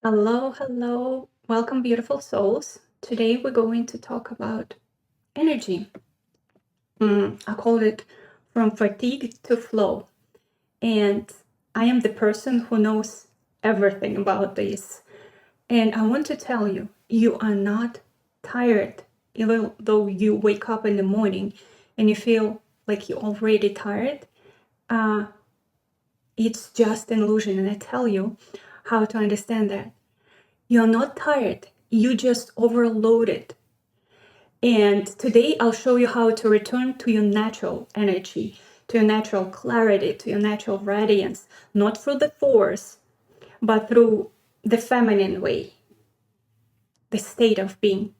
Hello, hello. Welcome, beautiful souls. Today we're going to talk about energy. I call it from fatigue to flow. And I am the person who knows everything about this. And I want to tell you, you are not tired, even though you wake up in the morning and you feel like you're already tired. Uh, it's just an illusion. And I tell you how to understand that. You're not tired, you just overloaded. And today I'll show you how to return to your natural energy, to your natural clarity, to your natural radiance, not through the force, but through the feminine way, the state of being.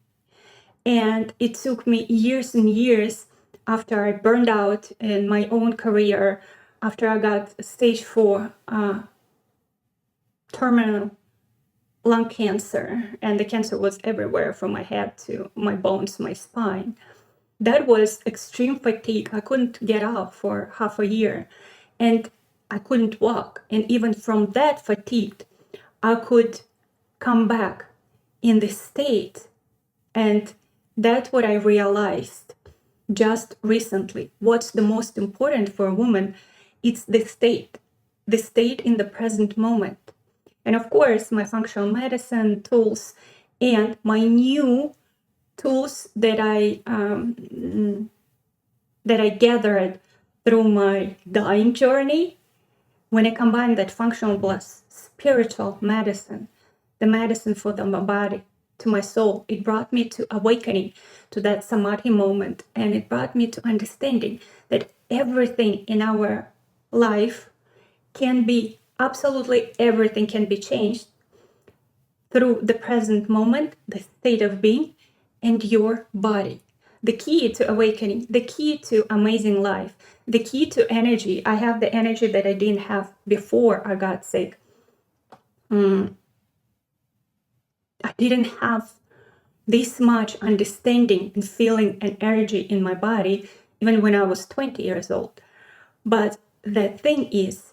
And it took me years and years after I burned out in my own career, after I got stage 4 terminal lung cancer, and the cancer was everywhere from my head to my bones, my spine. That was extreme fatigue. I couldn't get up for half a year and I couldn't walk. And even from that fatigue, I could come back in this state. And that's what I realized just recently. What's the most important for a woman? It's the state in the present moment. And of course, my functional medicine tools and my new tools that I gathered through my dying journey. When I combine that functional plus spiritual medicine, the medicine for my body, to my soul, it brought me to awakening, to that samadhi moment, and it brought me to understanding that everything in our life can be, absolutely everything can be changed through the present moment, the state of being, and your body. The key to awakening, the key to amazing life, the key to energy. I have the energy that I didn't have before I got sick. I didn't have this much understanding and feeling and energy in my body even when I was 20 years old. But the thing is,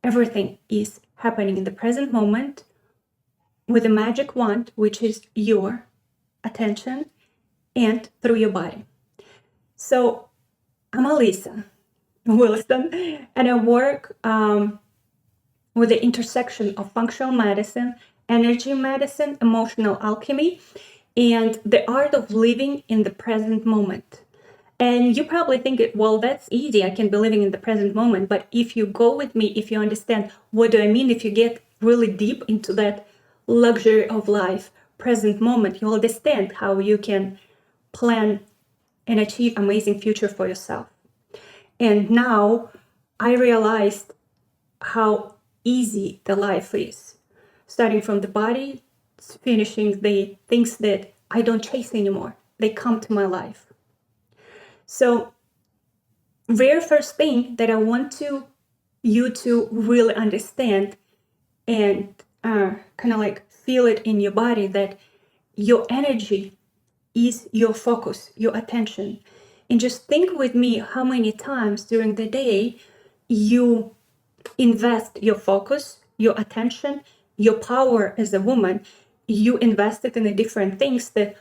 everything is happening in the present moment with a magic wand, which is your attention and through your body. So I'm Alisa Wilson, and I work with the intersection of functional medicine, energy medicine, emotional alchemy, and the art of living in the present moment. And you probably think, well, that's easy. I can be living in the present moment. But if you go with me, if you understand what do I mean, if you get really deep into that luxury of life, present moment, you'll understand how you can plan and achieve amazing future for yourself. And now I realized how easy the life is, starting from the body, finishing the things that I don't chase anymore. They come to my life. So very first thing that I want you to really understand and kind of like feel it in your body, that your energy is your focus, your attention. And just think with me how many times during the day you invest your focus, your attention, your power as a woman. You invest it in the different things that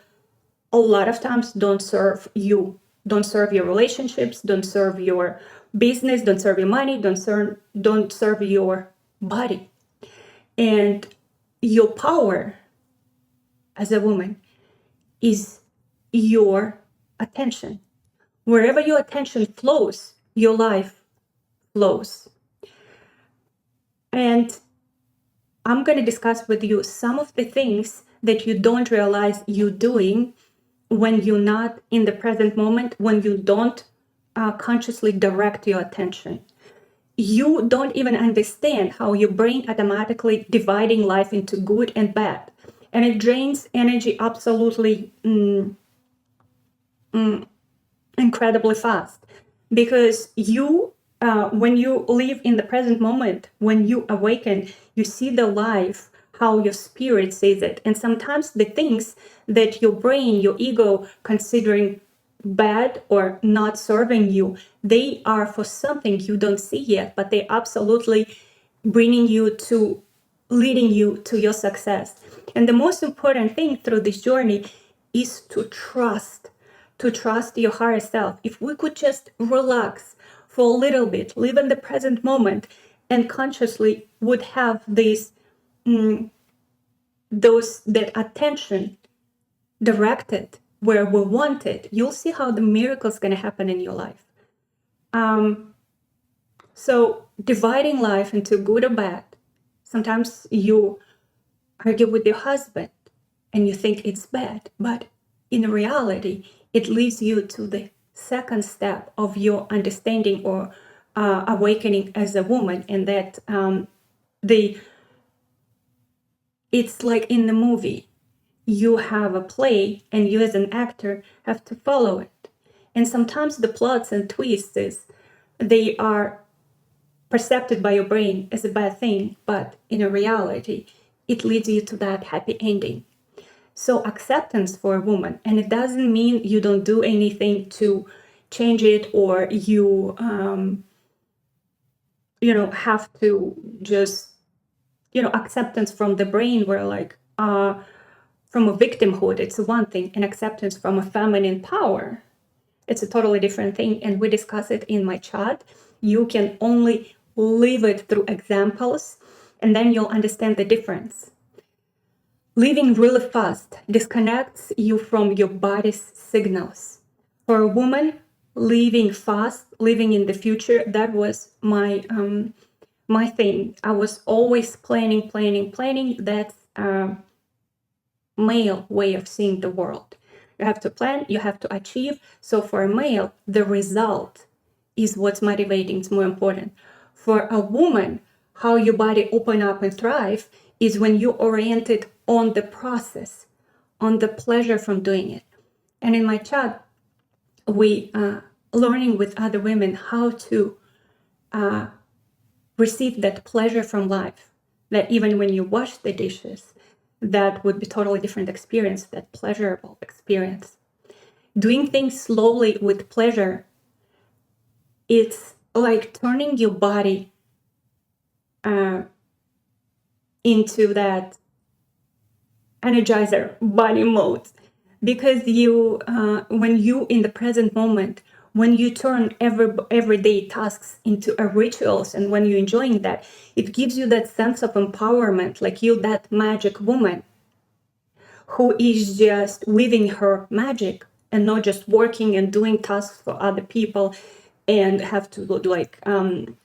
a lot of times don't serve you, don't serve your relationships, don't serve your business, don't serve your money, don't serve your body. And your power as a woman is your attention. Wherever your attention flows, your life flows. And I'm going to discuss with you some of the things that you don't realize you're doing when you're not in the present moment, when you don't consciously direct your attention. You don't even understand how your brain automatically dividing life into good and bad. And it drains energy absolutely incredibly fast, because you when you live in the present moment, when you awaken, you see the life how your spirit sees it. And sometimes the things that your brain, your ego considering bad or not serving you, they are for something you don't see yet, but they absolutely bringing you to leading you to your success. And the most important thing through this journey is to trust your higher self. If we could just relax for a little bit, live in the present moment, and consciously would have this that attention directed where we want it, you'll see how the miracle's going to happen in your life. So dividing life into good or bad, sometimes you argue with your husband and you think it's bad, but in reality, it leads you to the second step of your understanding or awakening as a woman, and that it's like in the movie. You have a play and you as an actor have to follow it. And sometimes the plots and twists, they are perceived by your brain as a bad thing, but in a reality, it leads you to that happy ending. So acceptance for a woman, and it doesn't mean you don't do anything to change it, or you, have to just, acceptance from the brain where like, from a victimhood, it's one thing, and acceptance from a feminine power, it's a totally different thing. And we discuss it in my chat. You can only live it through examples, and then you'll understand the difference. Living really fast disconnects you from your body's signals. For a woman, living fast, living in the future, that was my thing. I was always planning. That's male way of seeing the world. You have to plan, you have to achieve. So for a male, the result is what's motivating, it's more important. For a woman, how your body open up and thrive is when you oriented on the process, on the pleasure from doing it. And in my chat, we learning with other women how to receive that pleasure from life, that even when you wash the dishes, that would be totally different experience, that pleasurable experience. Doing things slowly with pleasure, it's like turning your body into that energizer body mode, because you when you in the present moment, when you turn everyday tasks into a rituals, and when you're enjoying that, it gives you that sense of empowerment, like you that magic woman who is just living her magic and not just working and doing tasks for other people and have to like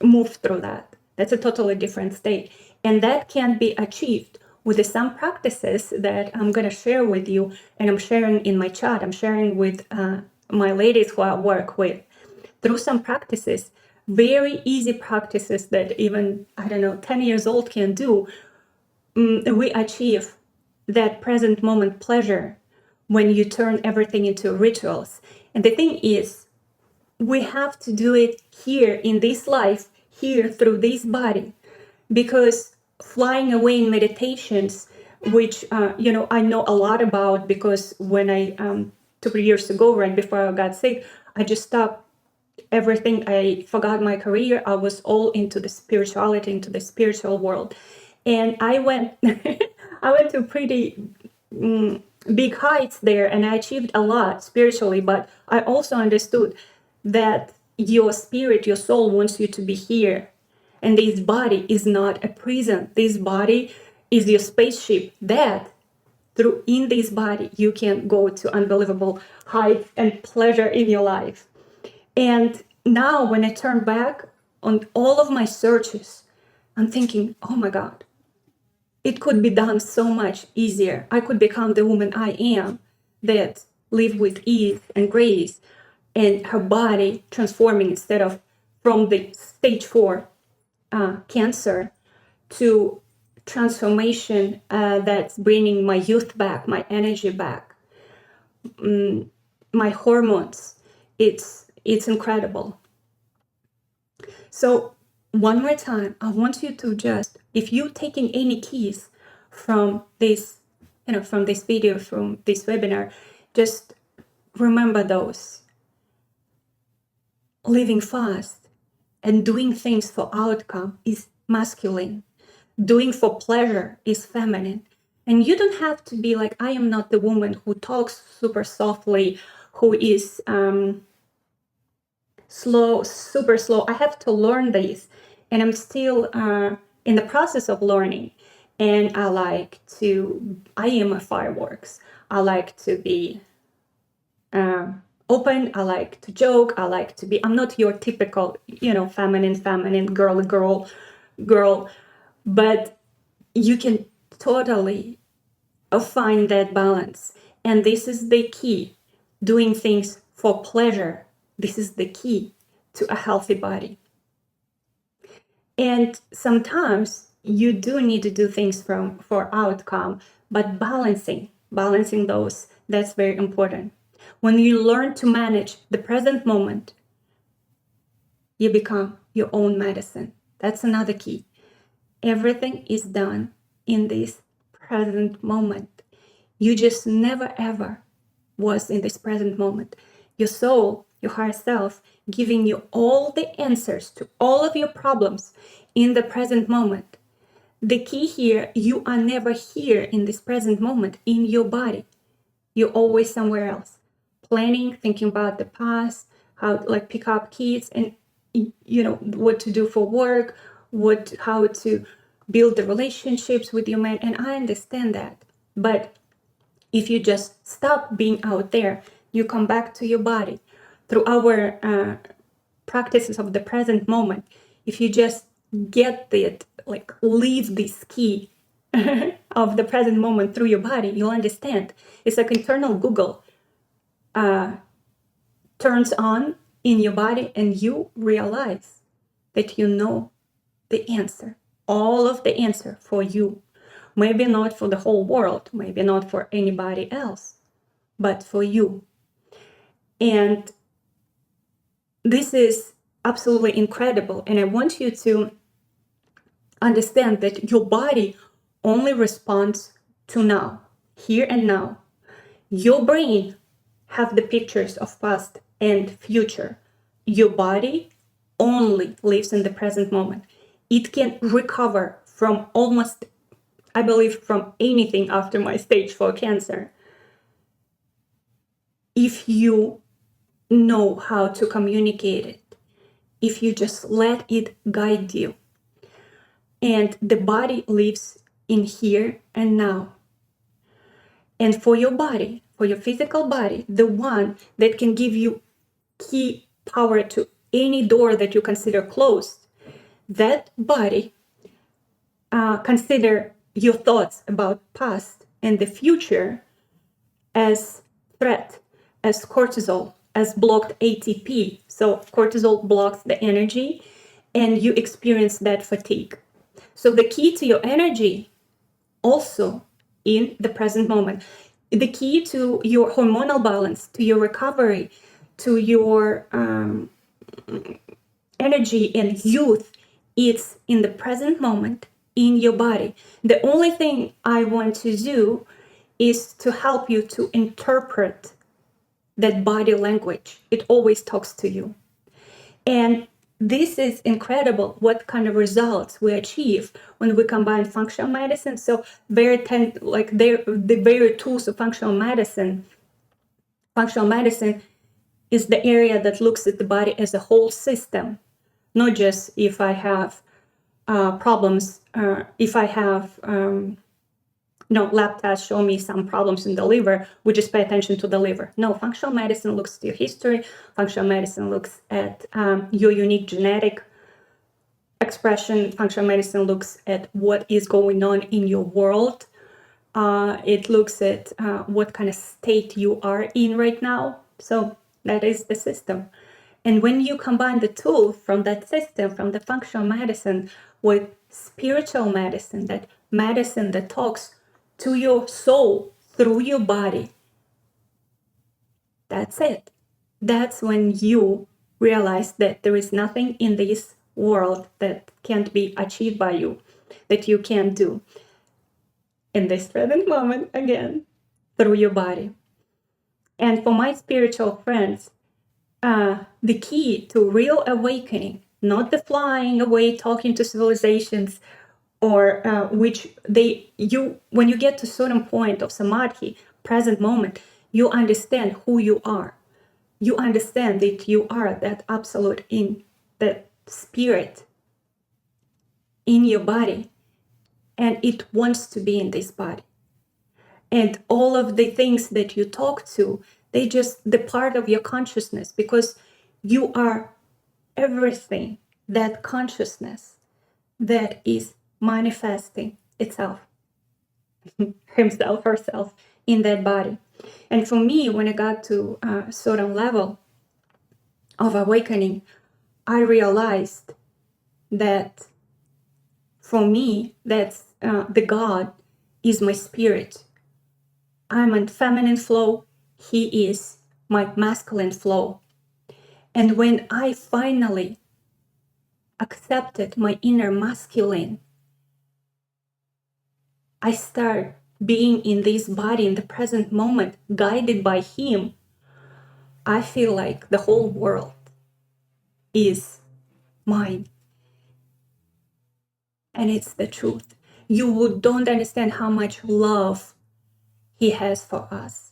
move through that. That's a totally different state, and that can be achieved with some practices that I'm going to share with you, and I'm sharing in my chat. I'm sharing with my ladies who I work with through some practices, very easy practices that even 10 years old can do. We achieve that present moment pleasure when you turn everything into rituals. And the thing is, we have to do it here in this life, here through this body, because flying away in meditations, which I know a lot about, because when I 2 years ago, right before I got sick, I just stopped everything. I forgot my career. I was all into the spirituality, into the spiritual world, and I went I went to pretty big heights there, and I achieved a lot spiritually. But I also understood that your spirit, your soul wants you to be here. And this body is not a prison. This body is your spaceship, that through in this body, you can go to unbelievable heights and pleasure in your life. And now when I turn back on all of my searches, I'm thinking, oh my God, it could be done so much easier. I could become the woman I am, that live with ease and grace, and her body transforming instead of from the stage 4 cancer to transformation that's bringing my youth back, my energy back, my hormones. It's incredible. So one more time, I want you to just, if you're taking any keys from this, from this video, from this webinar, just remember those. Living fast and doing things for outcome is masculine. doing for pleasure is feminine. And you don't have to be like, I am not the woman who talks super softly, who is slow, super slow. I have to learn this. And I'm still in the process of learning. And I am a fireworks. I like to be open. I like to joke. I'm not your typical, feminine, girl. But you can totally find that balance. And this is the key. Doing things for pleasure. This is the key to a healthy body. And sometimes you do need to do things for outcome, but balancing those, that's very important. When you learn to manage the present moment, you become your own medicine. That's another key. Everything is done in this present moment. You just never ever was in this present moment. Your soul, your higher self, giving you all the answers to all of your problems in the present moment. The key here, you are never here in this present moment in your body. You're always somewhere else. Planning, thinking about the past, how pick up kids and what to do for work, how to build the relationships with your man. And I understand that. But if you just stop being out there, you come back to your body through our practices of the present moment. If you just get it, leave this key of the present moment through your body, you'll understand. It's like internal Google turns on in your body and you realize that you know the answer, all of the answer for you. Maybe not for the whole world, maybe not for anybody else, but for you. And this is absolutely incredible. And I want you to understand that your body only responds to now, here and now. Your brain have the pictures of past and future. Your body only lives in the present moment. It can recover from almost, I believe, from anything after my stage 4 cancer. If you know how to communicate it, if you just let it guide you. And the body lives in here and now. And for your body, for your physical body, the one that can give you key power to any door that you consider closed, that body consider your thoughts about past and the future as threat, as cortisol, as blocked ATP. So cortisol blocks the energy and you experience that fatigue. So the key to your energy also in the present moment. The key to your hormonal balance, to your recovery, to your energy and youth, it's in the present moment in your body. The only thing I want to do is to help you to interpret that body language. It always talks to you. And this is incredible what kind of results we achieve when we combine functional medicine. So the very tools of functional medicine is the area that looks at the body as a whole system, not just if I have problems, if I have lab tests show me some problems in the liver, we just pay attention to the liver. No, functional medicine looks to your history. Functional medicine looks at your unique genetic expression. Functional medicine looks at what is going on in your world. It looks at what kind of state you are in right now. So that is the system. And when you combine the tool from that system, from the functional medicine, with spiritual medicine, that medicine that talks to your soul through your body, that's it. That's when you realize that there is nothing in this world that can't be achieved by you, that you can't do in this present moment again through your body. And for my spiritual friends, the key to real awakening, not the flying away, talking to civilizations, or when you get to a certain point of samadhi, present moment, you understand who you are. You understand that you are that absolute, in that spirit in your body, and it wants to be in this body. And all of the things that you talk to, they just the part of your consciousness, because you are everything, that consciousness that is manifesting itself, himself, herself, in that body. And for me, when I got to a certain level of awakening, I realized that for me, that's the God is my spirit. I'm in feminine flow. He is my masculine flow. And when I finally accepted my inner masculine, I start being in this body in the present moment, guided by him. I feel like the whole world is mine. And it's the truth. You don't understand how much love he has for us.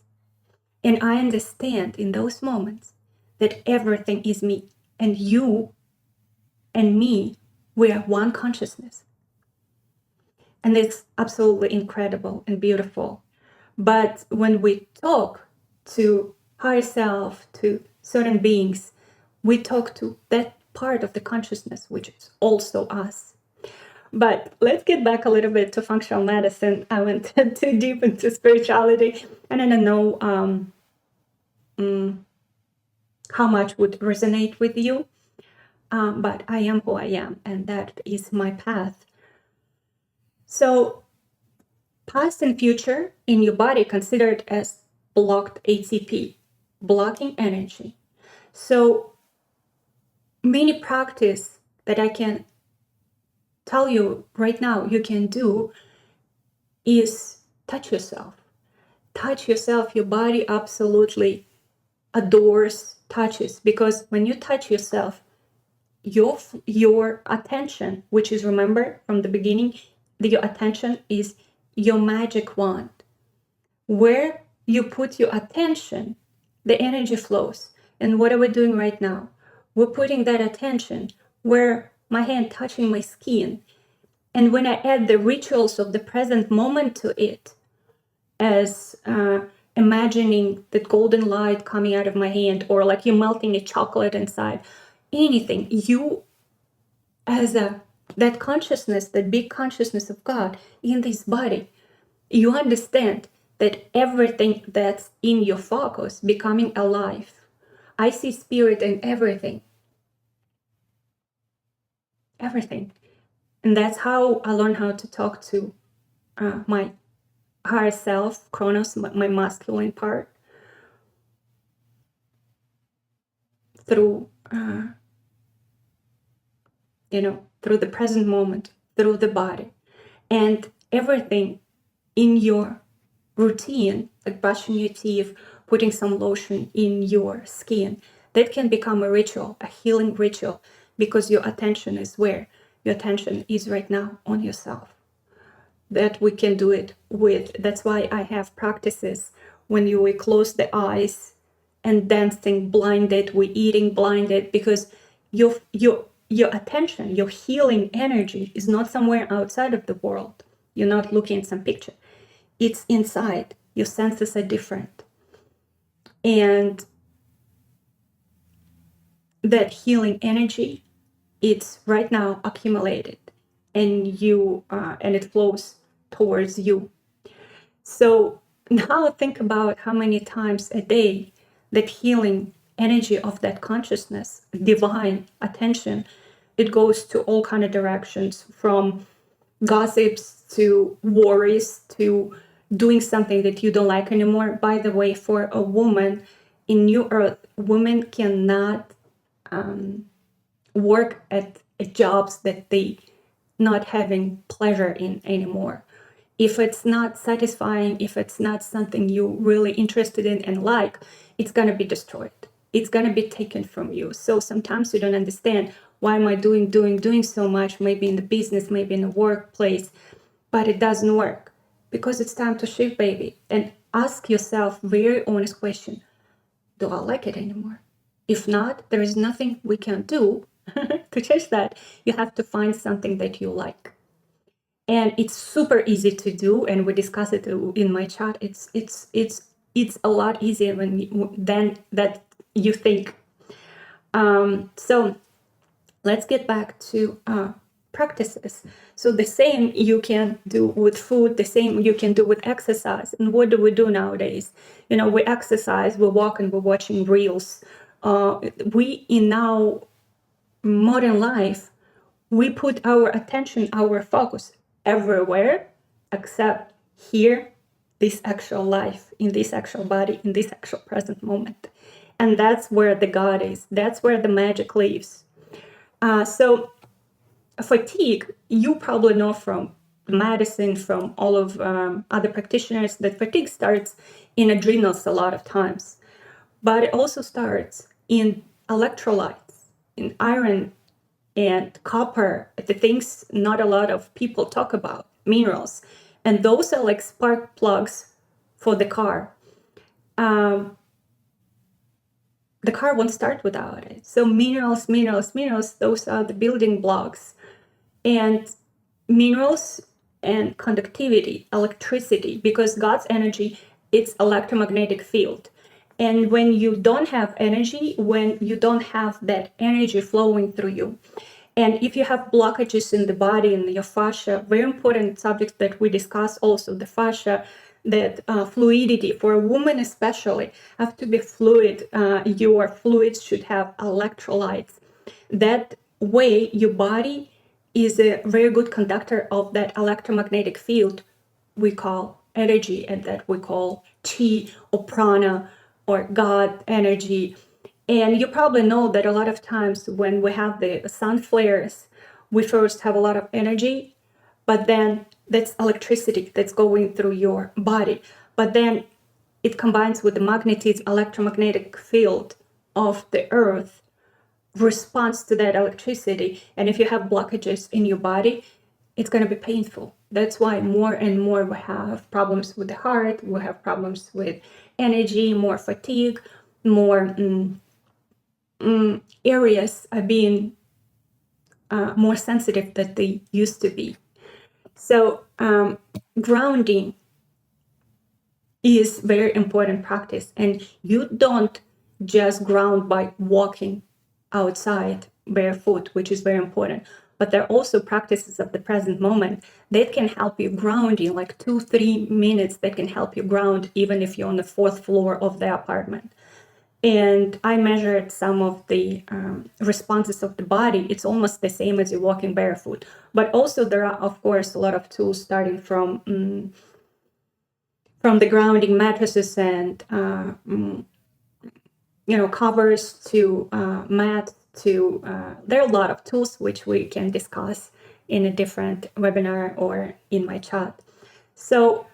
And I understand in those moments that everything is me, and you and me, we are one consciousness. And it's absolutely incredible and beautiful. But when we talk to higher self, to certain beings, we talk to that part of the consciousness, which is also us. But let's get back a little bit to functional medicine. I went too deep into spirituality, and I don't know how much would resonate with you, but I am who I am, and that is my path. So past and future in your body considered as blocked ATP, blocking energy. So mini practice that I can tell you right now you can do is touch yourself. Touch yourself. Your body absolutely adores touches, because when you touch yourself, your attention, which is, remember from the beginning, your attention is your magic wand. Where you put your attention, the energy flows. And what are we doing right now? We're putting that attention where my hand touching my skin. And when I add the rituals of the present moment to it, as imagining the golden light coming out of my hand, or like you're melting a chocolate inside, anything, you as that consciousness, that big consciousness of God in this body, you understand that everything that's in your focus becoming alive. I see spirit in everything. Everything. And that's how I learned how to talk to my higher self, Kronos, my masculine part, through through the present moment, through the body. And everything in your routine, like brushing your teeth, putting some lotion in your skin, that can become a ritual, a healing ritual, because your attention is where? Your attention is right now on yourself. That we can do it with. That's why I have practices when you will close the eyes and dancing blinded, we're eating blinded, because your attention, your healing energy is not somewhere outside of the world. You're not looking at some picture. It's inside. Your senses are different. And that healing energy, it's right now accumulated, and and it flows towards you. So now think about how many times a day that healing energy of that consciousness, divine attention, it goes to all kind of directions, from gossips to worries to doing something that you don't like anymore. By the way, for a woman in New Earth, women cannot work at jobs that they not having pleasure in anymore. If it's not satisfying, if it's not something you're really interested in and like, it's going to be destroyed. It's going to be taken from you. So sometimes you don't understand Why am I doing so much, maybe in the business, maybe in the workplace, but it doesn't work? Because it's time to shift, baby. And ask yourself very honest question. Do I like it anymore? If not, there is nothing we can do to change that. You have to find something that you like. And it's super easy to do, and we discuss it in my chat. It's a lot easier than that you think. So let's get back to practices. So the same you can do with food, the same you can do with exercise. And what do we do nowadays? We exercise, we walk, and we're watching reels. We in now modern life, we put our attention, our focus everywhere except here, this actual life, in this actual body, in this actual present moment. And that's where the God is. That's where the magic lives. So fatigue, you probably know from medicine, from all of other practitioners, that fatigue starts in adrenals a lot of times. But it also starts in electrolytes, in iron and copper, the things not a lot of people talk about, minerals. And those are like spark plugs for the car. The car won't start without it. So minerals, those are the building blocks. And minerals and conductivity, electricity, because God's energy, it's electromagnetic field. And when you don't have energy, when you don't have that energy flowing through you, and if you have blockages in the body, in your fascia, very important subject that we discuss also, the fascia, that fluidity for a woman especially have to be fluid. Your fluids should have electrolytes. That way your body is a very good conductor of that electromagnetic field we call energy, and that we call chi or prana or God energy. And you probably know that a lot of times when we have the sun flares, we first have a lot of energy, but then that's electricity that's going through your body. But then it combines with the magnetism, electromagnetic field of the earth, responds to that electricity. And if you have blockages in your body, it's going to be painful. That's why more and more we have problems with the heart, we have problems with energy, more fatigue, more areas are being more sensitive than they used to be. So grounding is very important practice, and you don't just ground by walking outside barefoot, which is very important, but there are also practices of the present moment that can help you ground in like 2-3 minutes, that can help you ground even if you're on the 4th floor of the apartment. And I measured some of the responses of the body. It's almost the same as you walking barefoot. But also there are, of course, a lot of tools starting from the grounding mattresses and covers to mat to there are a lot of tools which we can discuss in a different webinar or in my chat. So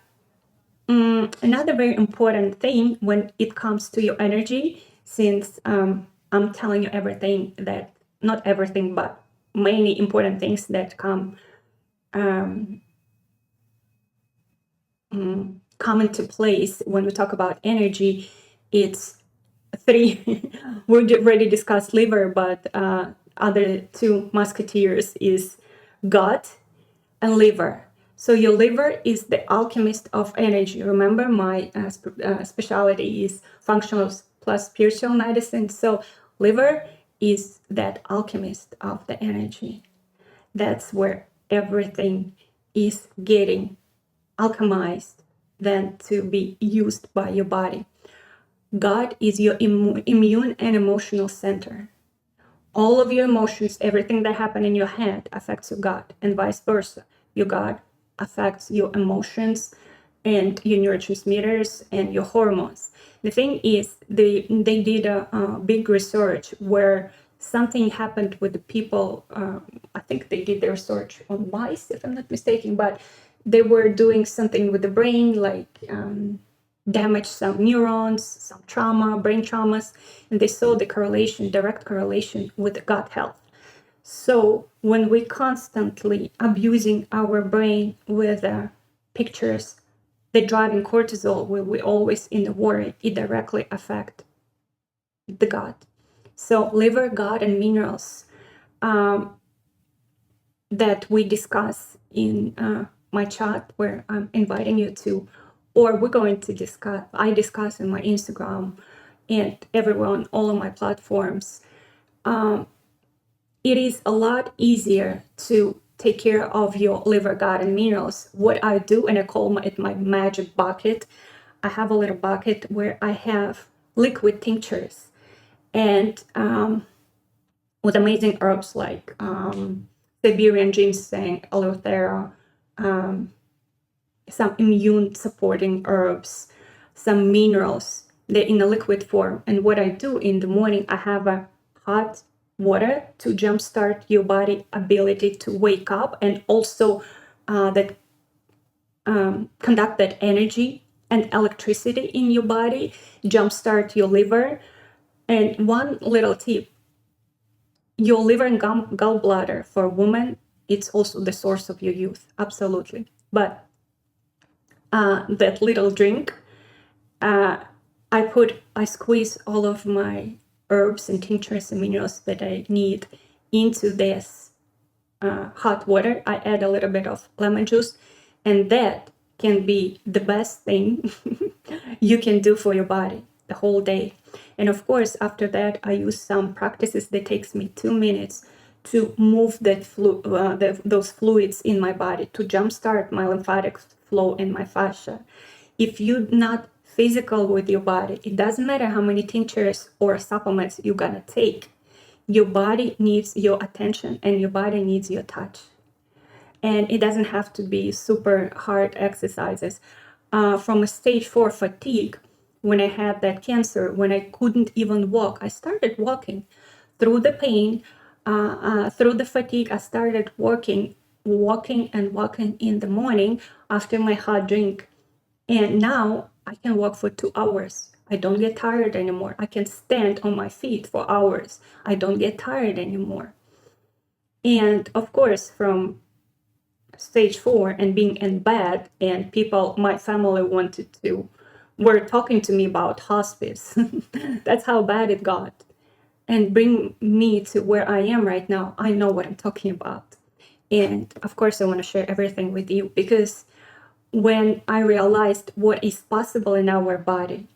another very important thing when it comes to your energy, since I'm telling you everything that, not everything, but many important things that come into place when we talk about energy, it's 3. We already discussed liver, but other 2 musketeers is gut and liver. So your liver is the alchemist of energy. Remember, my specialty is functional plus spiritual medicine. So liver is that alchemist of the energy. That's where everything is getting alchemized, then to be used by your body. God is your immune and emotional center. All of your emotions, everything that happens in your head affects your gut, and vice versa. Your gut affects your emotions and your neurotransmitters and your hormones. The thing is, they did a big research where something happened with the people. I think they did their research on mice, if I'm not mistaken, but they were doing something with the brain, like damage some neurons, some trauma, brain traumas, and they saw the correlation, direct correlation with the gut health. So when we constantly abusing our brain with pictures that driving cortisol, where we always in the worry, it directly affect the gut. So liver, gut, and minerals that we discuss in my chat, where I'm inviting you to, or we're going to discuss, I discuss in my Instagram and everyone, all of my platforms. It is a lot easier to take care of your liver, gut, and minerals. What I do, and I call it my magic bucket. I have a little bucket where I have liquid tinctures and with amazing herbs like Siberian ginseng, aloe vera, some immune supporting herbs, some minerals. They're in a liquid form. And what I do in the morning, I have a hot water to jumpstart your body ability to wake up, and also that conduct that energy and electricity in your body, jumpstart your liver. And one little tip, your liver and gallbladder for a woman, it's also the source of your youth, absolutely. But that little drink, I squeeze all of my herbs and tinctures and minerals that I need into this hot water. I add a little bit of lemon juice, and that can be the best thing you can do for your body the whole day. And of course, after that, I use some practices that takes me 2 minutes to move that those fluids in my body, to jumpstart my lymphatic flow and my fascia. If you're not physical with your body, it doesn't matter how many tinctures or supplements you're gonna take. Your body needs your attention and your body needs your touch. And it doesn't have to be super hard exercises. From a stage 4 fatigue, when I had that cancer, when I couldn't even walk, I started walking. Through the pain, through the fatigue, I started walking and walking in the morning after my hot drink. And now I can walk for 2 hours. I don't get tired anymore. I can stand on my feet for hours. I don't get tired anymore. And of course, from stage 4 and being in bed, and people, my family were talking to me about hospice. That's how bad it got. And bring me to where I am right now. I know what I'm talking about. And of course, I want to share everything with you, because when I realized what is possible in our body,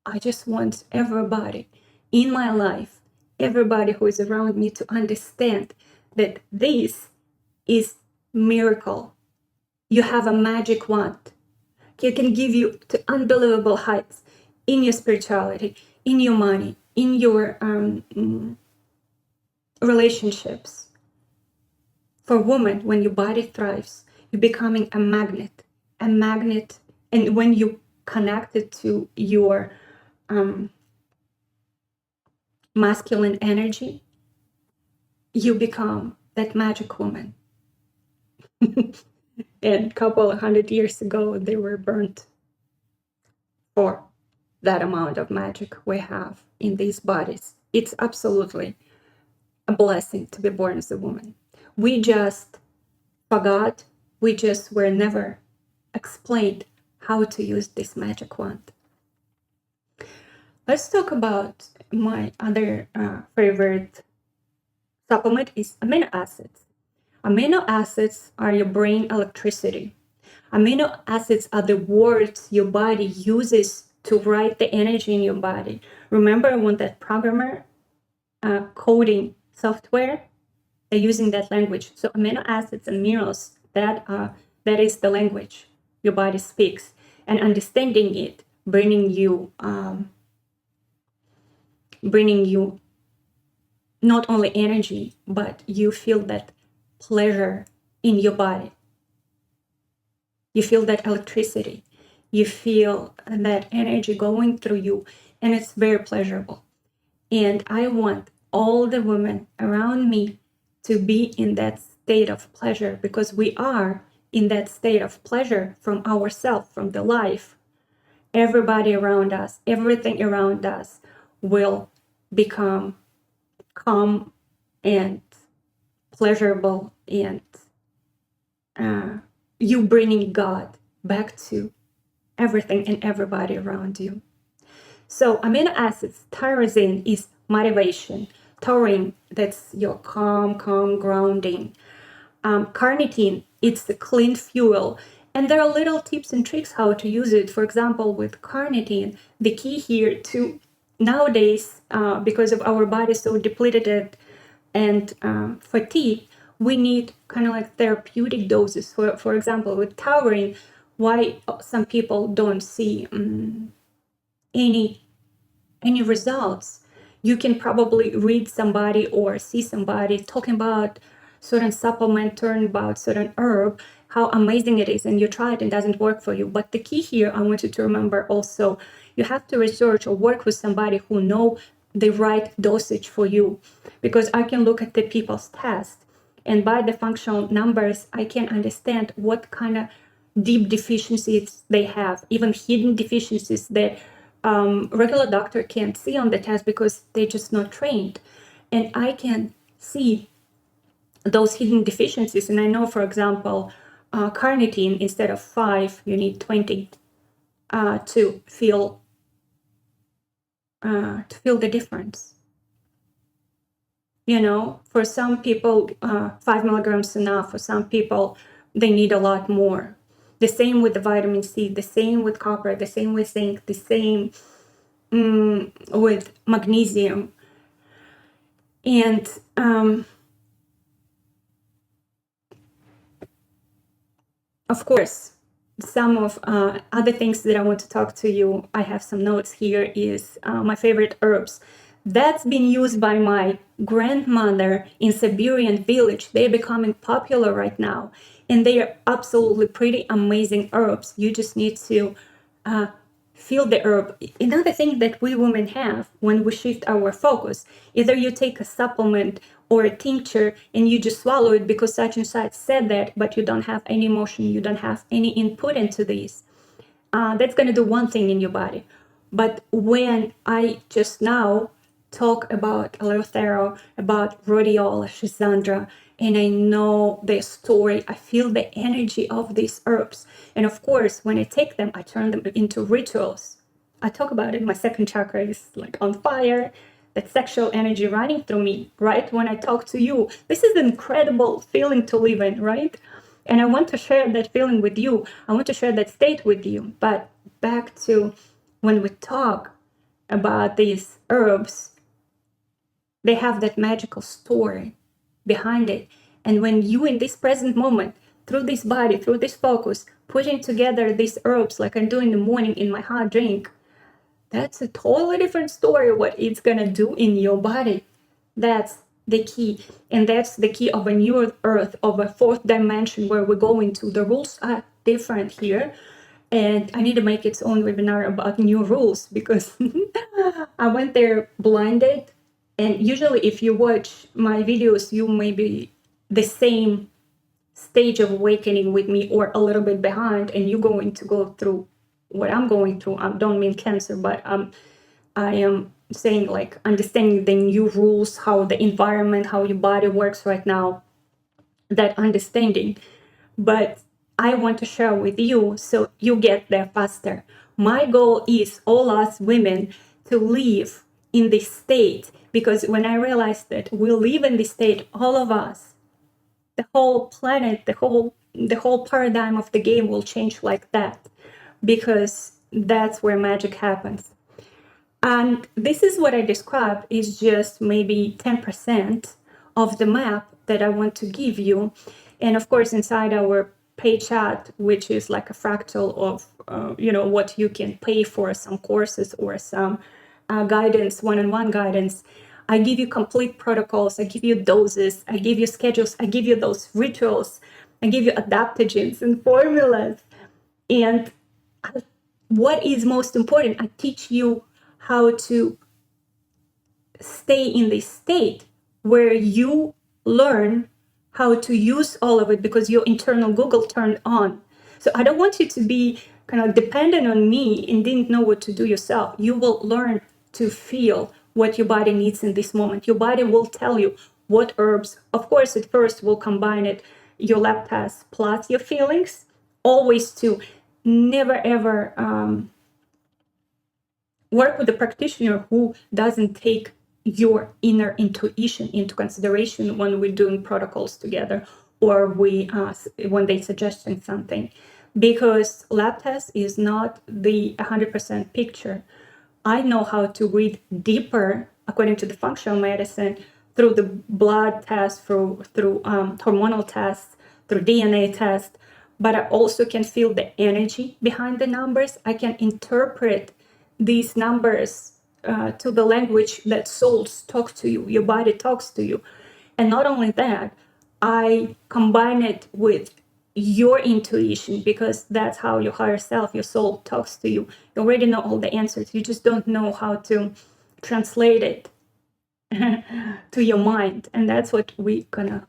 I just want everybody in my life, everybody who is around me, to understand that this is miracle. You have a magic wand. It can give you to unbelievable heights in your spirituality, in your money, in your relationships. For women, when your body thrives, you're becoming a magnet. And when you connect it to your masculine energy, you become that magic woman. And a couple of 100 years ago, they were burnt for that amount of magic we have in these bodies. It's absolutely a blessing to be born as a woman. We just forgot, we just were never explained how to use this magic wand. Let's talk about my other favorite supplement is amino acids. Amino acids are your brain electricity. Amino acids are the words your body uses to write the energy in your body. Remember when that programmer coding software, they're using that language. So amino acids and minerals, that is the language your body speaks. And understanding it, bringing you not only energy, but you feel that pleasure in your body. You feel that electricity. You feel that energy going through you, and it's very pleasurable. And I want all the women around me to be in that state of pleasure, because we are in that state of pleasure from ourselves, from the life. Everybody around us, everything around us will become calm and pleasurable and you bringing God back to everything and everybody around you. So amino acids, tyrosine is motivation. Taurine, that's your calm grounding. Carnitine, it's the clean fuel. And there are little tips and tricks how to use it. For example, with carnitine, the key here to nowadays, because of our body so depleted and fatigued, we need kind of like therapeutic doses. For example, with taurine, why some people don't see any results. You can probably read somebody or see somebody talking about certain supplement, turn about certain herb, how amazing it is, and you try it and it doesn't work for you. But the key here, I want you to remember also, you have to research or work with somebody who know the right dosage for you, because I can look at the people's test and by the functional numbers, I can understand what kind of deep deficiencies they have, even hidden deficiencies that regular doctor can't see on the test because they're just not trained. And I can see those hidden deficiencies. And I know, for example, carnitine, instead of 5, you need 20 to feel the difference. You know, for some people, 5 milligrams enough. For some people, they need a lot more. The same with the vitamin C, the same with copper, the same with zinc, the same with magnesium. And of course, some of other things that I want to talk to you, I have some notes here, is my favorite herbs. That's been used by my grandmother in Siberian village. They're becoming popular right now. And they are absolutely pretty amazing herbs. You just need to feel the herb. Another thing that we women have when we shift our focus, either you take a supplement or a tincture and you just swallow it because such and such said that, but you don't have any emotion, you don't have any input into this. That's going to do one thing in your body. But when I just now talk about Eleuthero, about rhodiola, Schisandra, and I know their story, I feel the energy of these herbs. And of course, when I take them, I turn them into rituals. I talk about it, my second chakra is like on fire, that sexual energy running through me, right? When I talk to you, this is an incredible feeling to live in, right? And I want to share that feeling with you. I want to share that state with you. But back to when we talk about these herbs, they have that magical story behind it. And when you, in this present moment, through this body, through this focus, putting together these herbs like I do in the morning in my hot drink, that's a totally different story what it's gonna do in your body. That's the key. And that's the key of a new earth, of a fourth dimension where we go into. The rules are different here. And I need to make its own webinar about new rules because I went there blinded. And usually if you watch my videos, you may be the same stage of awakening with me or a little bit behind, and you're going to go through what I'm going through. I don't mean cancer, but I am saying like understanding the new rules, how the environment, how your body works right now, that understanding. But I want to share with you so you get there faster. My goal is all us women to live in this state, because when I realized that we live in this state, all of us, the whole planet, the whole paradigm of the game will change like that, because that's where magic happens. And this is what I described is just maybe 10% of the map that I want to give you. And of course, inside our pay chat, which is like a fractal of, what you can pay for some courses or some guidance, one-on-one guidance, I give you complete protocols, I give you doses, I give you schedules, I give you those rituals, I give you adaptogens and formulas. And what is most important, I teach you how to stay in this state where you learn how to use all of it because your internal Google turned on. So I don't want you to be kind of dependent on me and didn't know what to do yourself. You will learn to feel what your body needs in this moment. Your body will tell you what herbs. Of course, at first we'll combine it, your lab test plus your feelings, always to never ever work with a practitioner who doesn't take your inner intuition into consideration when we're doing protocols together, or when they suggesting something, because lab test is not the 100% picture. I know how to read deeper according to the functional medicine through the blood test, through hormonal tests, through DNA tests, but I also can feel the energy behind the numbers. I can interpret these numbers to the language that souls talk to you, your body talks to you. And not only that, I combine it with your intuition, because that's how your higher self, your soul talks to you. You already know all the answers. You just don't know how to translate it to your mind. And that's what we're gonna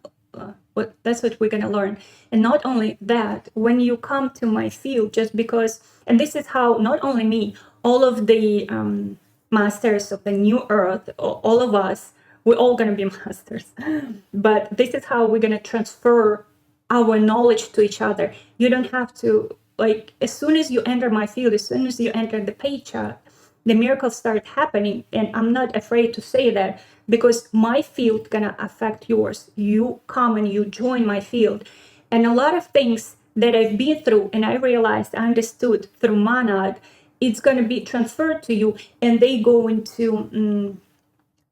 learn. And not only that, when you come to my field, just because, and this is how not only me, all of the masters of the new earth, all of us, we're all gonna be masters. But this is how we're gonna transfer our knowledge to each other. You don't have to, like, as soon as you enter my field, as soon as you enter the paycheck, the miracles start happening. And I'm not afraid to say that, because my field gonna affect yours. You come and you join my field, and a lot of things that I've been through and I realized, I understood through Monad, it's gonna be transferred to you, and they go into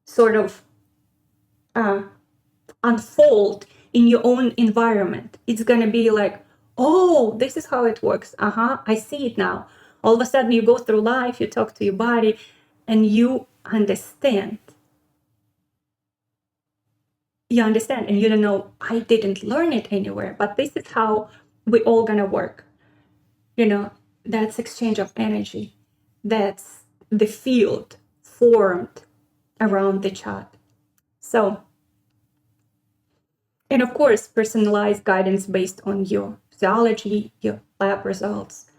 sort of unfold in your own environment. It's gonna be like, oh, this is how it works. I see it now. All of a sudden you go through life, you talk to your body, and you understand. You understand, and you don't know, I didn't learn it anywhere, but this is how we all gonna work. That's exchange of energy. That's the field formed around the chat. So, and of course, personalized guidance based on your physiology, your lab results.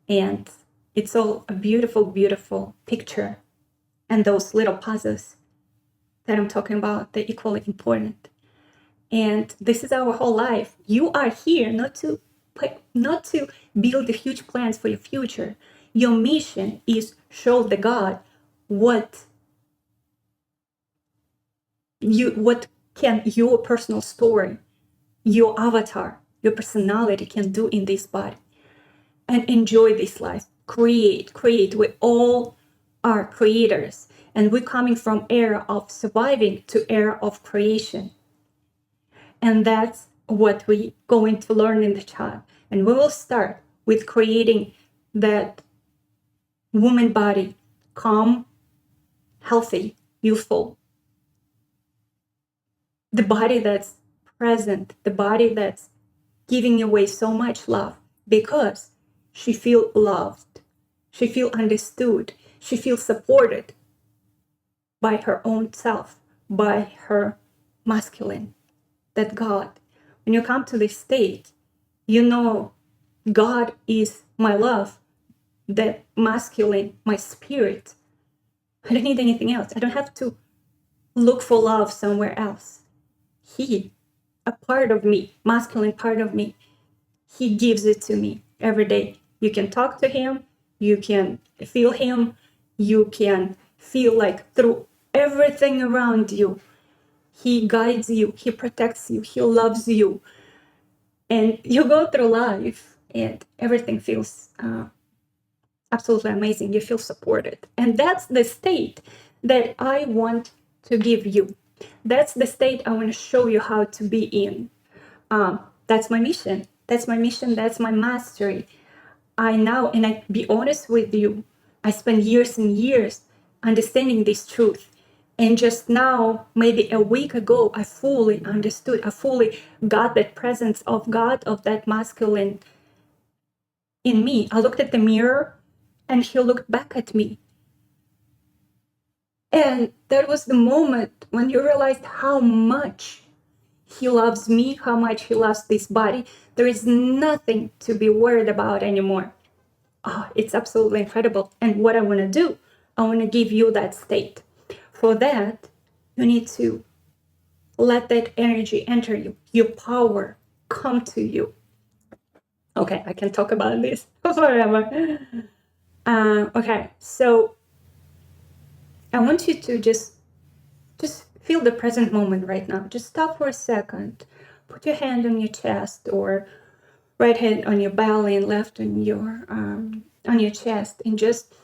And it's all a beautiful, beautiful picture. And those little puzzles that I'm talking about, they're equally important. And this is our whole life. You are here not to build the huge plans for your future. Your mission is show the God what can your personal story, your avatar, your personality can do in this body. And enjoy this life. Create. We all are creators. And we're coming from era of surviving to era of creation. And that's what we're going to learn in the chat. And we will start with creating that woman body, calm, healthy, youthful. The body that's present, the body that's giving away so much love, because she feels loved, she feels understood, she feels supported by her own self, by her masculine, that God. When you come to this state, you know God is my love, that masculine, my spirit. I don't need anything else. I don't have to look for love somewhere else. He, a part of me, masculine part of me, he gives it to me every day. You can talk to him, you can feel him, you can feel like through everything around you, he guides you, he protects you, he loves you. And you go through life and everything feels absolutely amazing. You feel supported. And that's the state that I want to give you. That's the state I want to show you how to be in. That's my mission. That's my mission. That's my mastery. And I be honest with you, I spent years and years understanding this truth. And just now, maybe a week ago, I fully understood. I fully got that presence of God, of that masculine in me. I looked at the mirror and he looked back at me. And that was the moment when you realized how much he loves me, how much he loves this body. There is nothing to be worried about anymore. Oh, it's absolutely incredible. And what I want to do, I want to give you that state. For that, you need to Let that energy enter you. Your power come to you. Okay, I can talk about this forever. Okay, so I want you to just feel the present moment right now. Just stop for a second. Put your hand on your chest, or right hand on your belly and left on your chest, and just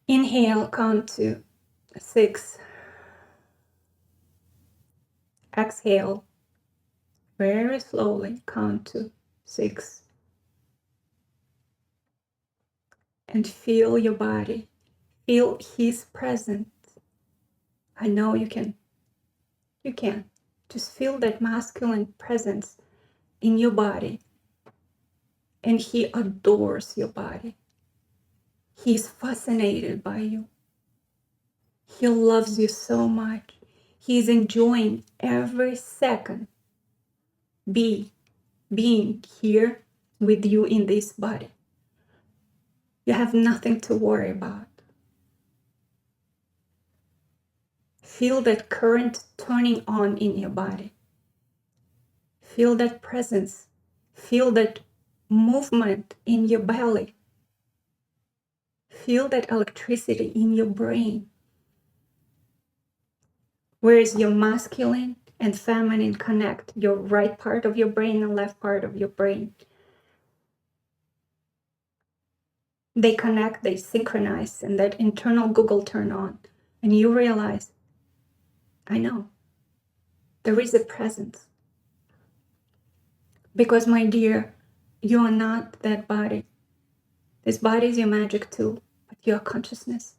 inhale, count to 6. Exhale very slowly, count to 6. And feel your body. Feel his presence. I know you can. You can. Just feel that masculine presence in your body. And he adores your body. He's fascinated by you. He loves you so much. He's enjoying every second being here with you in this body. You have nothing to worry about. Feel that current turning on in your body. Feel that presence. Feel that movement in your belly. Feel that electricity in your brain. Whereas your masculine and feminine connect, your right part of your brain and left part of your brain. They connect, they synchronize, and that internal Google turn on. And you realize, I know, there is a presence. Because, my dear, you are not that body. This body is your magic tool, but you are consciousness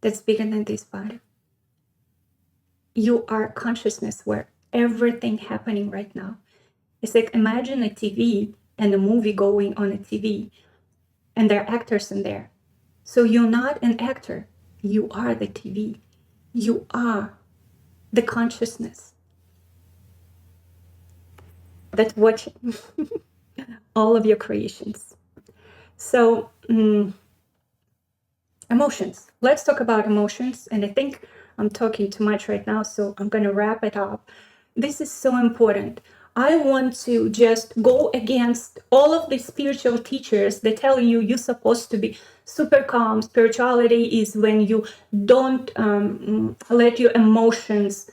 that's bigger than this body. You are consciousness where everything happening right now. It's like, imagine a TV and a movie going on a TV, and there are actors in there. So you're not an actor. You are the TV. You are the consciousness that's watching all of your creations. So, emotions. Let's talk about emotions. And I think I'm talking too much right now, so I'm going to wrap it up. This is so important. I want to just go against all of the spiritual teachers that tell you you're supposed to be super calm. Spirituality is when you don't let your emotions,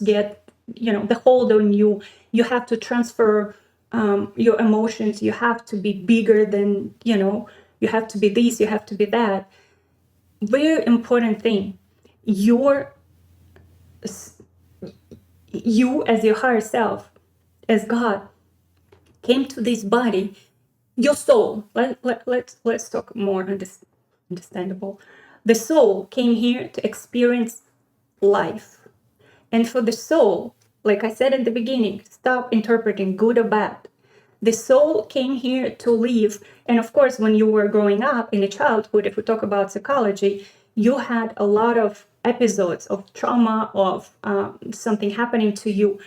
get, the hold on you. You have to transfer your emotions. You have to be bigger than, you have to be this, you have to be that. Very important thing. You as your higher self, as God, came to this body, your soul. Let's talk more understandable. The soul came here to experience life. And for the soul, like I said at the beginning, stop interpreting good or bad. The soul came here to live. And of course, when you were growing up in a childhood, if we talk about psychology, you had a lot of episodes of trauma, of something happening to you.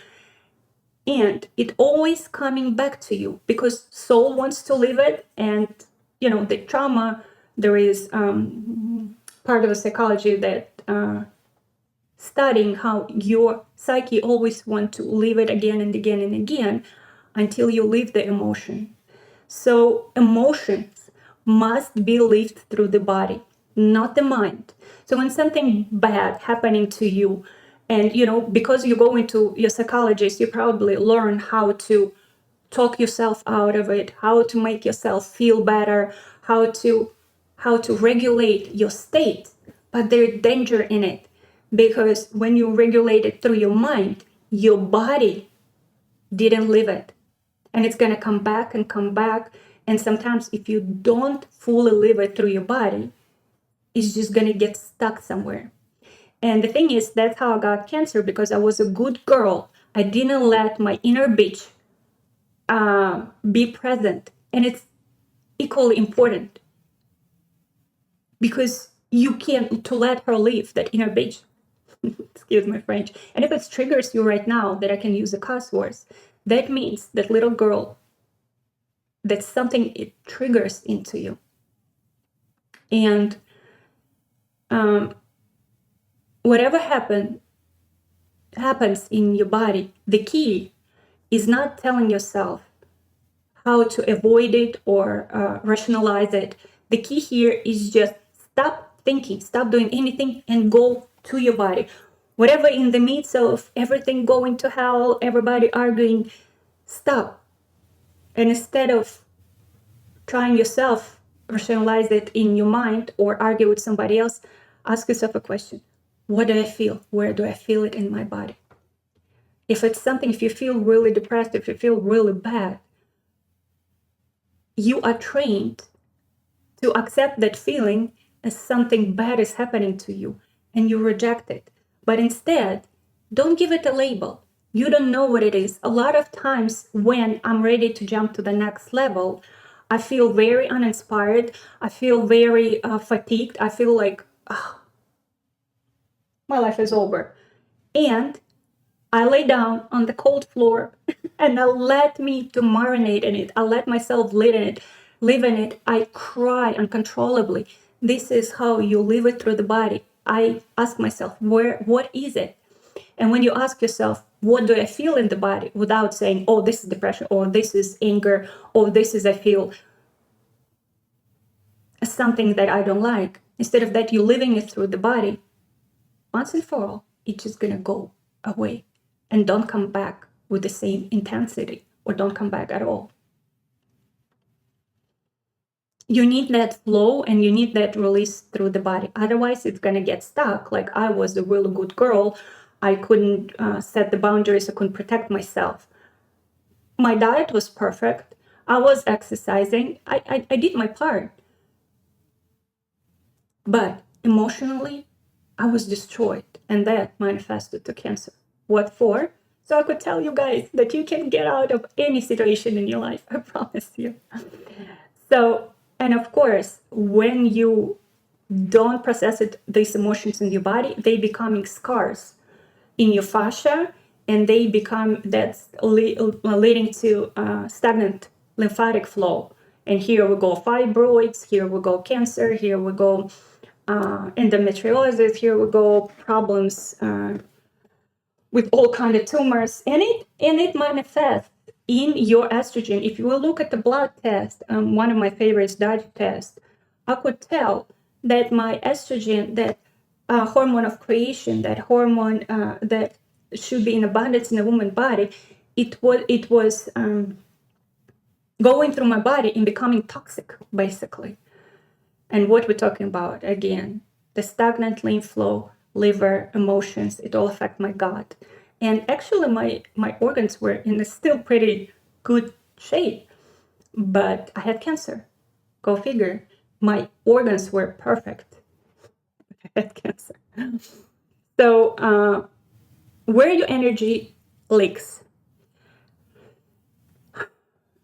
And it always coming back to you because soul wants to live it. And, the trauma, there is part of the psychology that studying how your psyche always want to live it again and again and again until you live the emotion. So emotions must be lived through the body, not the mind. So when something bad happening to you, and because you go into your psychologist, you probably learn how to talk yourself out of it, how to make yourself feel better, how to regulate your state. But there's danger in it, because when you regulate it through your mind, your body didn't live it. And it's going to come back and come back. And sometimes if you don't fully live it through your body, it's just going to get stuck somewhere. And the thing is, that's how I got cancer, because I was a good girl. I didn't let my inner bitch be present. And it's equally important, because you can't to let her live, that inner bitch. Excuse my French. And if it triggers you right now that I can use the cuss words, that means that little girl, that's something it triggers into you. And whatever happened, happens in your body, the key is not telling yourself how to avoid it or rationalize it. The key here is just stop thinking, stop doing anything, and go to your body. Whatever in the midst of everything going to hell, everybody arguing, stop. And instead of trying yourself rationalize it in your mind or argue with somebody else, ask yourself a question. What do I feel? Where do I feel it in my body? If it's something, if you feel really depressed, if you feel really bad, you are trained to accept that feeling as something bad is happening to you and you reject it. But instead, don't give it a label. You don't know what it is. A lot of times when I'm ready to jump to the next level, I feel very uninspired. I feel very fatigued. I feel like, oh, my life is over. And I lay down on the cold floor and I let me to marinate in it. I let myself live in it. I cry uncontrollably. This is how you live it through the body. I ask myself, what is it? And when you ask yourself, what do I feel in the body, without saying, oh, this is depression, or this is anger, or this is I feel something that I don't like. Instead of that, you're living it through the body. Once and for all, it's just gonna go away. And don't come back with the same intensity, or don't come back at all. You need that flow and you need that release through the body. Otherwise, it's going to get stuck. Like I was a really good girl. I couldn't set the boundaries. I couldn't protect myself. My diet was perfect. I was exercising. I did my part. But emotionally, I was destroyed. And that manifested to cancer. What for? So I could tell you guys that you can get out of any situation in your life. I promise you. So, and of course, when you don't process it, these emotions in your body, they becoming scars in your fascia, and they become that's leading to stagnant lymphatic flow. And here we go fibroids, here we go cancer, here we go endometriosis, here we go problems with all kind of tumors, and it manifests in your estrogen. If you will look at the blood test, one of my favorites, diet test, I could tell that my estrogen, that hormone of creation, that hormone that should be in abundance in a woman's body, it was going through my body and becoming toxic, basically. And what we're talking about, again, the stagnant lymph flow, liver, emotions, it all affect my gut. And actually my organs were in a still pretty good shape, but I had cancer. Go figure. My organs were perfect. I had cancer. So where your energy leaks.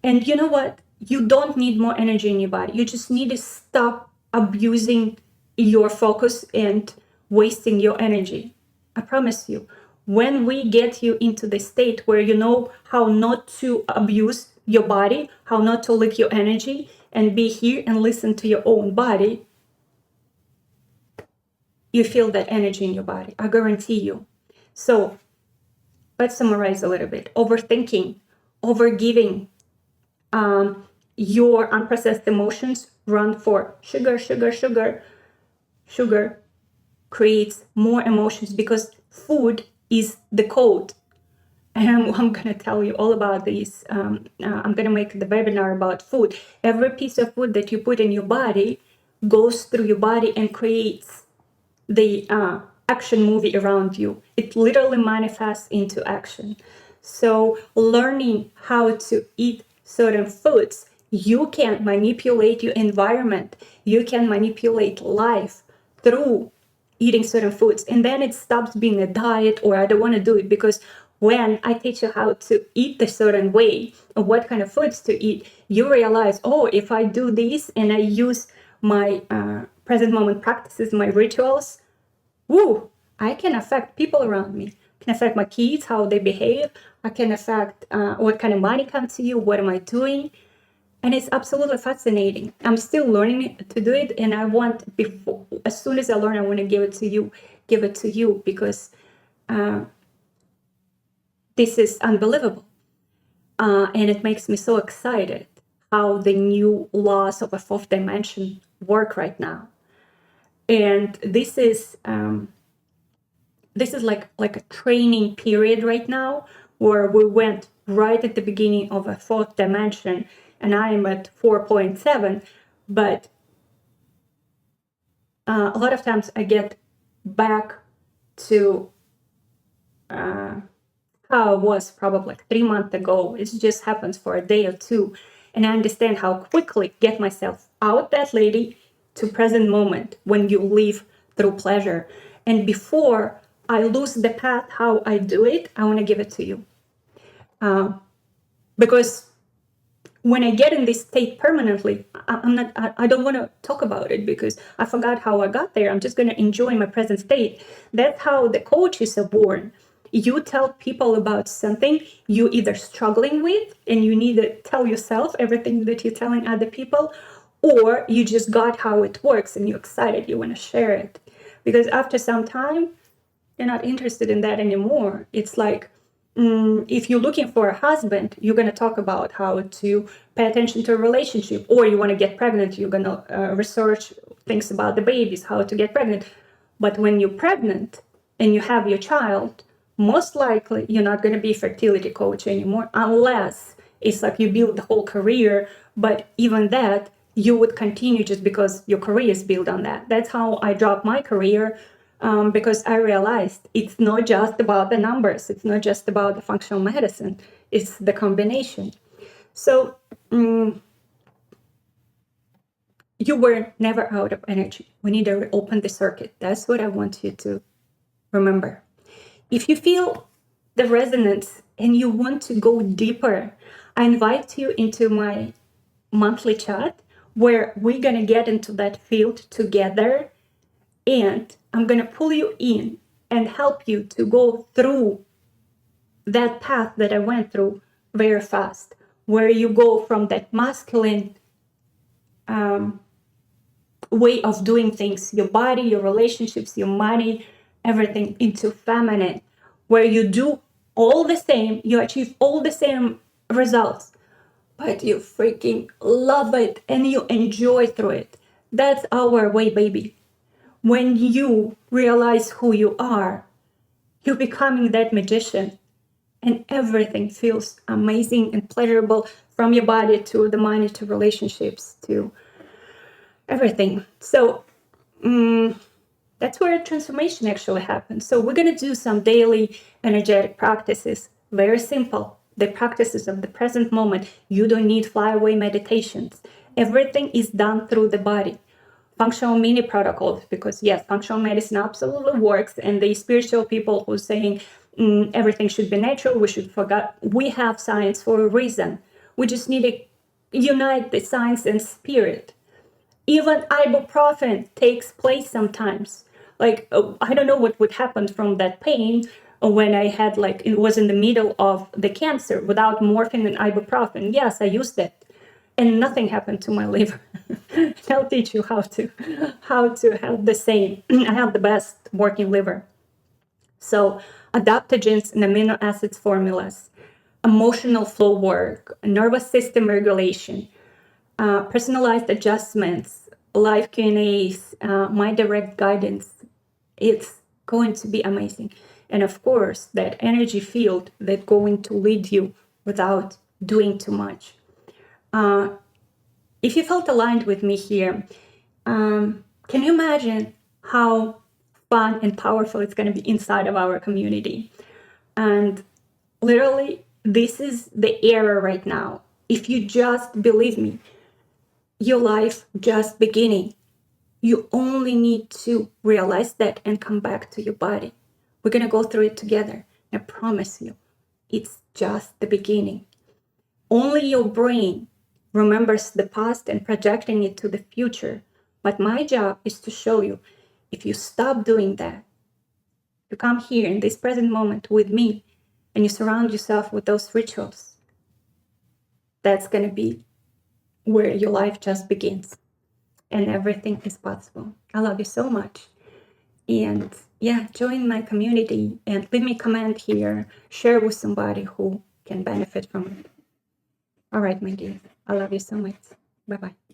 And you know what? You don't need more energy in your body. You just need to stop abusing your focus and wasting your energy. I promise you, when we get you into the state where you know how not to abuse your body, how not to leak your energy, and be here and listen to your own body, you feel that energy in your body. I guarantee you. So let's summarize a little bit. Overthinking, overgiving, your unprocessed emotions run for sugar, sugar, sugar. Sugar creates more emotions because food is the code. And I'm going to tell you all about this. I'm going to make the webinar about food. Every piece of food that you put in your body goes through your body and creates the action movie around you. It literally manifests into action. So learning how to eat certain foods, you can manipulate your environment. You can manipulate life through eating certain foods. And then it stops being a diet or I don't want to do it, because when I teach you how to eat a certain way or what kind of foods to eat, you realize, oh, if I do this and I use my present moment practices, my rituals, woo, I can affect people around me. I can affect my kids, how they behave. I can affect what kind of money comes to you, what am I doing? And it's absolutely fascinating. I'm still learning to do it, and I want, as soon as I learn, I want to give it to you, because this is unbelievable. And it makes me so excited how the new laws of a fourth dimension work right now. And this is like a training period right now, where we went right at the beginning of a fourth dimension, and I am at 4.7. But a lot of times I get back to how it was probably like 3 months ago. It just happens for a day or two, and I understand how quickly get myself out that lady to present moment when you live through pleasure. And before I lose the path how I do it, I want to give it to you, because when I get in this state permanently, I don't want to talk about it because I forgot how I got there. I'm just going to enjoy my present state. That's how the coaches are born. You tell people about something you either struggling with and you need to tell yourself everything that you're telling other people, or you just got how it works and you're excited, you want to share it. Because after some time, you're not interested in that anymore. It's like, if you're looking for a husband, you're going to talk about how to pay attention to a relationship, or you want to get pregnant, you're going to research things about the babies, how to get pregnant. But when you're pregnant and you have your child, most likely you're not going to be a fertility coach anymore, unless it's like you build the whole career. But even that, you would continue just because your career is built on that. That's how I dropped my career. Because I realized it's not just about the numbers, it's not just about the functional medicine, it's the combination. So you were never out of energy. We need to open the circuit. That's what I want you to remember. If you feel the resonance and you want to go deeper, I invite you into my monthly chat, where we're going to get into that field together. And I'm going to pull you in and help you to go through that path that I went through very fast, where you go from that masculine way of doing things, your body, your relationships, your money, everything, into feminine, where you do all the same, you achieve all the same results, but you freaking love it and you enjoy through it. That's our way, baby. When you realize who you are, you're becoming that magician, and everything feels amazing and pleasurable, from your body to the money to relationships to everything. So that's where transformation actually happens. So we're going to do some daily energetic practices, very simple. The practices of the present moment. You don't need flyaway meditations. Everything is done through the body. Functional mini protocols, because yes, functional medicine absolutely works, and the spiritual people who are saying everything should be natural, we should forget. We have science for a reason. We just need to unite the science and spirit. Even ibuprofen takes place sometimes. Like, I don't know what would happen from that pain when I had, like, it was in the middle of the cancer, without morphine and ibuprofen. Yes, I used it, and nothing happened to my liver. I'll teach you how to have the same. I have the best working liver. So adaptogens and amino acids formulas, emotional flow work, nervous system regulation, personalized adjustments, live Q&As, my direct guidance. It's going to be amazing. And of course, that energy field that's going to lead you without doing too much. If you felt aligned with me here, can you imagine how fun and powerful it's going to be inside of our community? And literally, this is the era right now. If you just believe me, your life just beginning. You only need to realize that and come back to your body. We're going to go through it together. I promise you, it's just the beginning. Only your brain remembers the past and projecting it to the future. But my job is to show you, if you stop doing that, you come here in this present moment with me, and you surround yourself with those rituals, that's going to be where your life just begins. And everything is possible. I love you so much. And yeah, join my community and leave me a comment here. Share with somebody who can benefit from it. All right, my dear. I love you so much. Bye-bye.